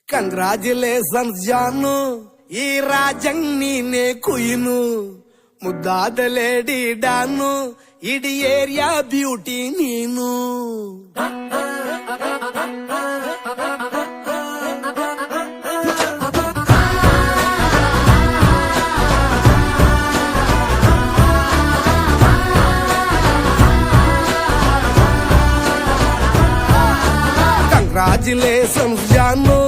Congratulations ಜಾನು, ಈ ರಾಜಂಗ್ ನೀನೆ ಕುಯ್ನು, ಮುದ್ದಾದ ಲೇಡಿ ಡಾನು, ಇಡೀ ಏರಿಯಾ ಬ್ಯೂಟಿ ನೀನು. ಕಂಗ್ರಾಚುಲೇಷನ್ಸ್ ಜಾನು,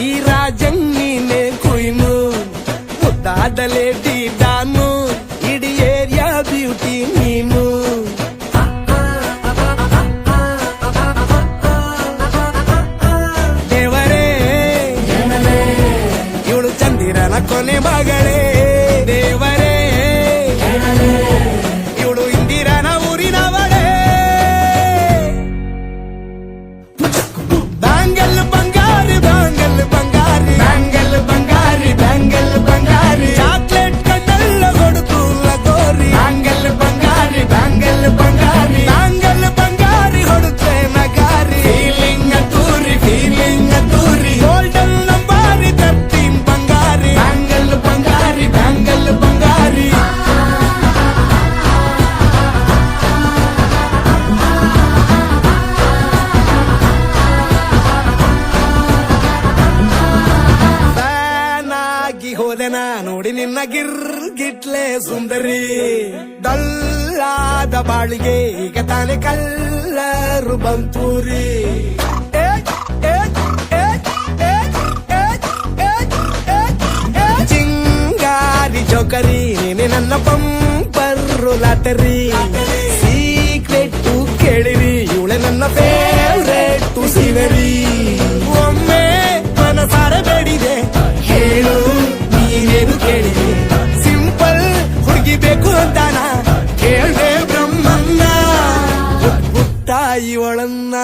ಈ ರಾಜಂಗ್ ನೀನೆ ಕುಯ್ನು, ಮುದ್ದಾದ ಲೇಡಿ ಡಾನು, ಇಡೀ ಏರಿಯಾ ಬ್ಯೂಟಿ ನೀನು. ದೇವರೇ ಇವಳು ಚಂದಿರನ ಕೊನೆ ಮಗಳೇ, ದೇವರೇ ಇವಳು ಇಂದಿರನ ಊರಿನವಳೇ. ಬ್ಯಾಂಗಲ್ ಬಂಗಾರಿ ಬ್ಯಾಂಗಲ್ ಬಂಗಾರಿ ಬ್ಯಾಂಗಲ್ ಬಂಗಾರಿ ಬ್ಯಾಂಗಲ್ ಬಂಗಾರಿ, ಚಾಕ್ಲೇಟ್ ಕಣ್ಣೆಲ್ಲ ಕೊಡುತ್ತು ಲಗೋರಿ. ಬ್ಯಾಂಗಲ್ ಬಂಗಾರಿ ಬ್ಯಾಂಗಲ್ ಬಂಗಾರಿ ಬ್ಯಾಂಗಲ್ ಬಂಗಾರಿ ಹೊಡುತ್ತೆ ನಗಾರಿ. ಫೀಲಿಂಗ್ ತೂರಿ ಗೋಲ್ಡನ್ ನಂಬಾರಿ 13 ಬಂಗಾರಿ. ಬ್ಯಾಂಗಲ್ ಬಂಗಾರಿ ಬ್ಯಾಂಗಲ್ ಬಂಗಾರಿ. ಹೋದೆನ ನೋಡಿ ನಿನ್ನ ಗಿರ್ಗಿಟ್ಲೆ ಸುಂದರಿ, ಡಲ್ಲಾದ ಬಾಳಿಗೆ ಈಗ ತಾನೆ ಕಲ್ಲರು ಬಂತೂರಿ. ಚಿಂಗಾರಿ ಜೋಕರಿ ನೀನೆ ನನ್ನ ಬಂಪರು ಲಾಟರಿ. ಸೀಕ್ರೆಟ್ ಕೇಳಿರಿ ಇವಳೆ ನನ್ನ ಫೇವ್ರೇಟ್ ಸಿನರಿ. ಒಮ್ಮೆ ಮನಸಾರೆ ಬೇಡಿದೆ ಹೇಳು ನೀನೇನು ಕೇಳಿದೆ, ಸಿಂಪಲ್ ಹುಡುಗಿ ಬೇಕು ಅಂತಾನ ಕೇಳ್ದೆ ಬ್ರಹ್ಮನ್ನ, ಪುಟ್ಟ ಇವಳನ್ನ.